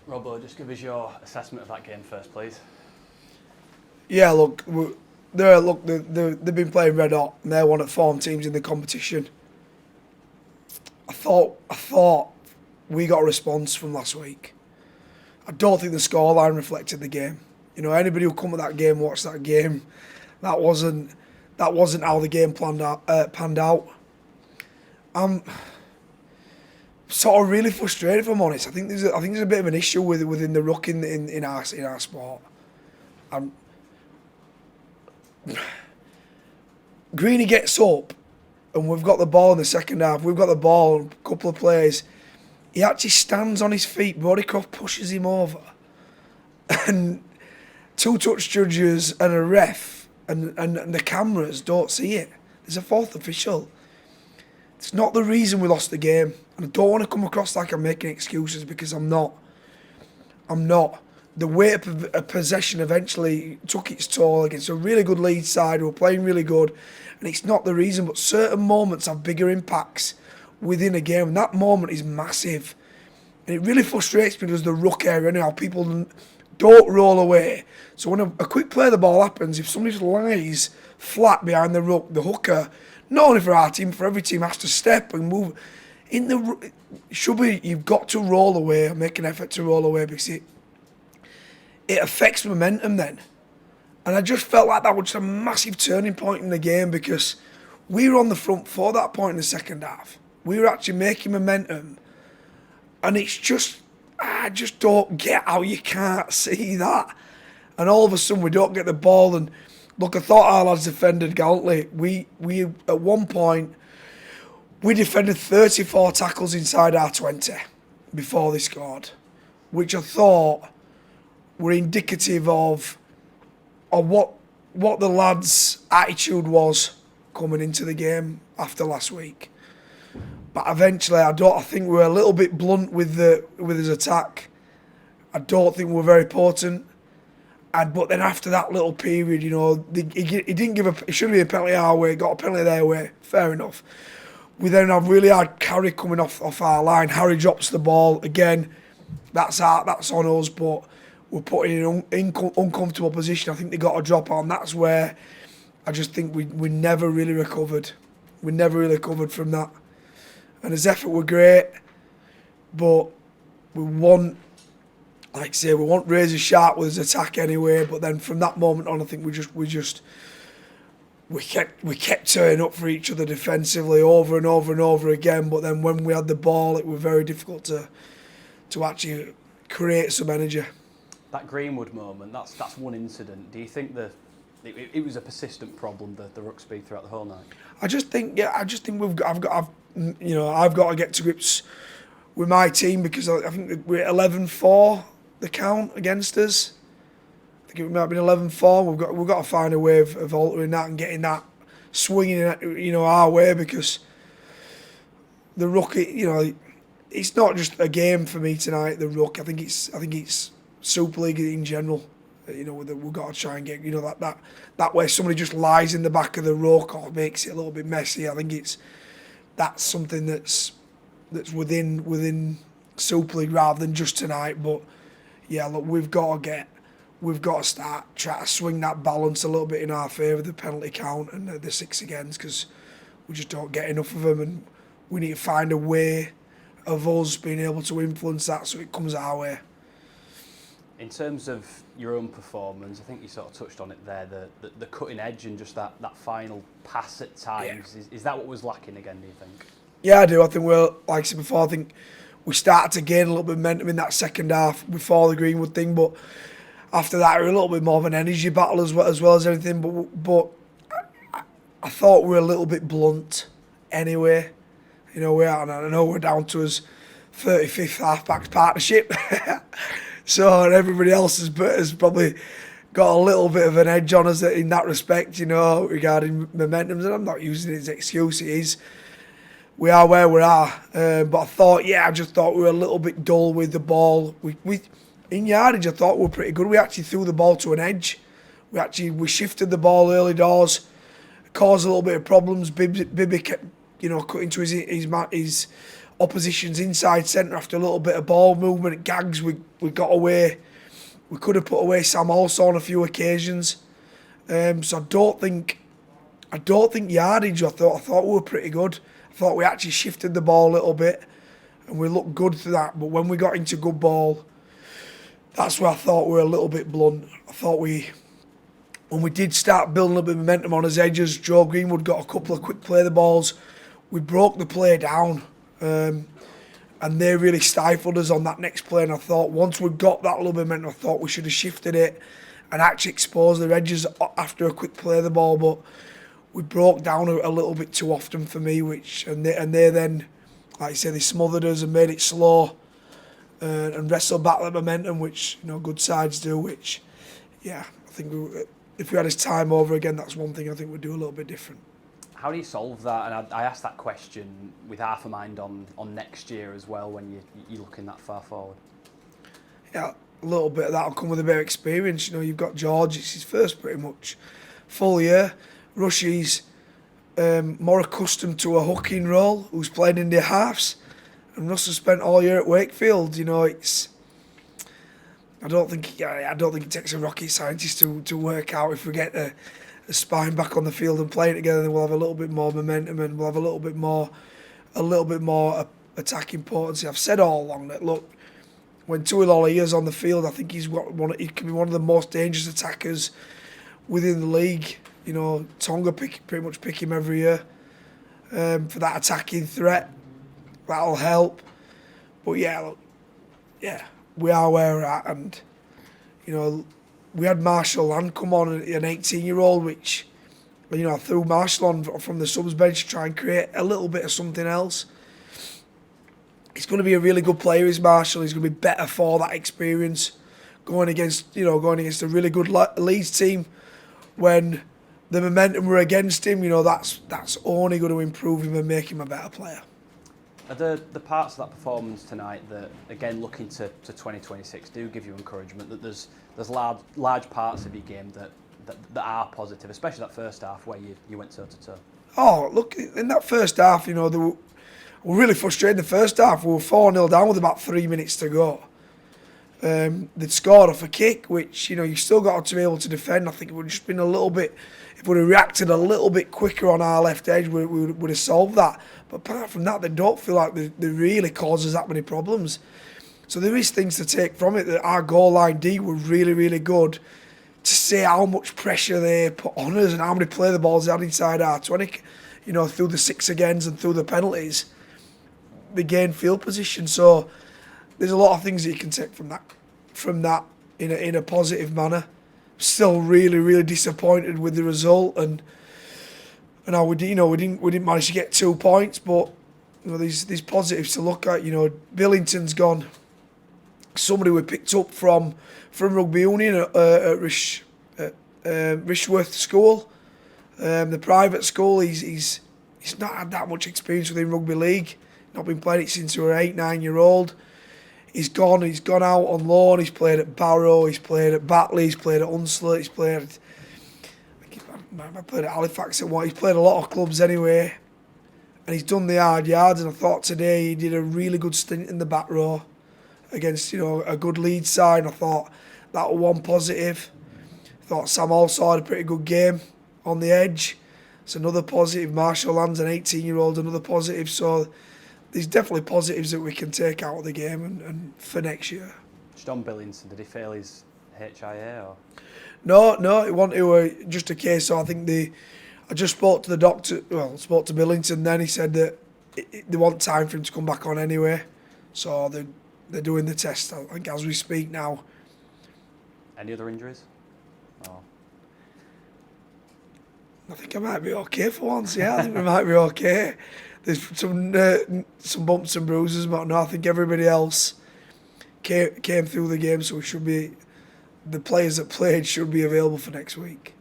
Robbo, just give us your assessment of that game first, please. Yeah, look, they've been playing red hot, and they're one of the form teams in the competition. I thought we got a response from last week. I don't think the scoreline reflected the game. You know, anybody who come at that game, watched that game, that wasn't how the game panned out. I'm sort of really frustrated, if I'm honest. I think there's a bit of an issue within the ruck in our sport. Greeny gets up, and we've got the ball in the second half. We've got the ball, a couple of plays. He actually stands on his feet. Bodycroft pushes him over, and two touch judges and a ref and the cameras don't see it. There's a fourth official. It's not the reason we lost the game. And I don't want to come across like I'm making excuses, because I'm not. The weight of possession eventually took its toll against a really good Leeds side who were playing really good. And it's not the reason, but certain moments have bigger impacts within a game. And that moment is massive. And it really frustrates me, does the ruck area anyhow. People don't roll away. So when a quick play of the ball happens, if somebody just lies flat behind the ruck, the hooker, not only for our team, for every team, has to step and move. You've got to roll away, make an effort to roll away, because it affects momentum then. And I just felt like that was a massive turning point in the game, because we were on the front for that point in the second half. We were actually making momentum. And it's just, I just don't get how you can't see that. And all of a sudden we don't get the ball. And look, I thought our lads defended gallantly. We at one point, we defended 34 tackles inside our 20 before they scored, which I thought were indicative of what the lads' attitude was coming into the game after last week. But eventually, I think we were a little bit blunt with his attack. I don't think we were very potent. But then after that little period, you know, he didn't give it should have been a penalty our way, got a penalty their way. Fair enough. We then have really hard carry coming off our line. Harry drops the ball again. That's on us, but we're put in an uncomfortable position. I think they got a drop on. That's where I just think we never really recovered. We never really recovered from that. And his effort were great, but we want, like I say, we want razor sharp with his attack anyway. But then from that moment on, I think we kept turning up for each other defensively over and over and over again. But then when we had the ball, it was very difficult to actually create some energy. That Greenwood moment, that's one incident. Do you think it was a persistent problem, the ruck speed throughout the whole night? I've got to get to grips with my team, because I think we're 11-4 the count against us. I think it might have been 11-4. We've got to find a way of altering that and getting that swinging, our way, because the ruck, it's not just a game for me tonight. The ruck, I think it's Super League in general. We've got to try and get that way somebody just lies in the back of the ruck or makes it a little bit messy. I think that's something that's within Super League rather than just tonight. But yeah, look, we've got to start trying to swing that balance a little bit in our favour, the penalty count and the 6 against, because we just don't get enough of them, and we need to find a way of us being able to influence that so it comes our way. In terms of your own performance, I think you sort of touched on it there, the cutting edge and just that final pass at times. Yeah. Is that what was lacking again, do you think? Yeah, I do. I think like I said before, I think we started to gain a little bit of momentum in that second half before the Greenwood thing, but after that, we were a little bit more of an energy battle as well as anything. But I thought we were a little bit blunt anyway. I know we're down to his 35th half-back partnership. So everybody else has probably got a little bit of an edge on us in that respect, regarding momentums. And I'm not using it as an excuse. We are where we are. But I just thought we were a little bit dull with the ball. We in yardage, I thought we were pretty good. We actually threw the ball to an edge. We shifted the ball early doors, caused a little bit of problems. Bibby kept, cutting to his opposition's inside centre after a little bit of ball movement. Gags, we got away. We could have put away Sam also on a few occasions. So I don't think yardage. I thought we were pretty good. I thought we actually shifted the ball a little bit, and we looked good for that. But when we got into good ball, that's where I thought we were a little bit blunt. I thought when we did start building a bit of momentum on his edges, Joe Greenwood got a couple of quick play the balls. We broke the play down, and they really stifled us on that next play. And I thought once we got that little bit of momentum, I thought we should have shifted it and actually exposed their edges after a quick play the ball. But we broke down a little bit too often for me, and they then, like I say, they smothered us and made it slow, and wrestled back the momentum, which good sides do. Which, yeah, I think if we had his time over again, that's one thing I think we'd do a little bit different. How do you solve that? And I asked that question with half a mind on next year as well when you're looking that far forward. Yeah, a little bit of that will come with a bit of experience. You've got George, it's his first pretty much full year. Rushy's more accustomed to a hooking role, who's playing in the halves. And Russell spent all year at Wakefield. I don't think it takes a rocket scientist to work out if we get the spine back on the field and playing together, then we'll have a little bit more momentum and we'll have a little bit more attacking potency. I've said all along that look, when Tuilolia's on the field, I think he can be one of the most dangerous attackers within the league. Tonga pretty much pick him every year for that attacking threat. That'll help. But yeah, we are where we're at, and we had Marshall Land come on, an 18-year-old, which I threw Marshall on from the subs bench to try and create a little bit of something else. He's going to be a really good player, is Marshall. He's going to be better for that experience going against a really good Leeds team when the momentum were against him. That's only going to improve him and make him a better player. Are the parts of that performance tonight that, again, looking to 2026, do give you encouragement that there's large parts of your game that are positive, especially that first half where you went toe-to-toe? Oh, look, in that first half, they were really frustrated in the first half. We were 4-0 down with about 3 minutes to go. They'd scored off a kick, which, you still got to be able to defend. I think it would have just been a little bit, if we'd have reacted a little bit quicker on our left edge, we would have solved that. But apart from that, they don't feel like they really cause us that many problems. So there is things to take from it, that our goal line D were really, really good to see how much pressure they put on us and how many play the balls they had inside our 20, through the 6 agains and through the penalties. They gained field position. So there's a lot of things that you can take from that in a positive manner. Still really, really disappointed with the result, and we didn't manage to get 2 points, but these positives to look at. Billington's gone. Somebody we picked up from rugby union at Rishworth School, the private school. He's not had that much experience within rugby league. Not been playing it since he was 8-9-year-old. He's gone out on loan. He's played at Barrow, he's played at Batley, he's played at Hunslet, he's played at Halifax at what. He's played a lot of clubs anyway. And he's done the hard yards, and I thought today he did a really good stint in the back row against, a good Leeds side. I thought that was one positive. I thought Sam also had a pretty good game on the edge. It's another positive. Marshall Land's an 18-year-old, another positive. So there's definitely positives that we can take out of the game and for next year. John Billington, did he fail his HIA or? No, it wasn't just a case. So I think I just spoke to the doctor. Well, spoke to Billington. Then he said that they want time for him to come back on anyway. So they're doing the test, I think, as we speak now. Any other injuries? Oh. I think I might be okay for once. Yeah, I think we might be okay. There's some bumps and bruises, but no, I think everybody else came through the game, so the players that played should be available for next week.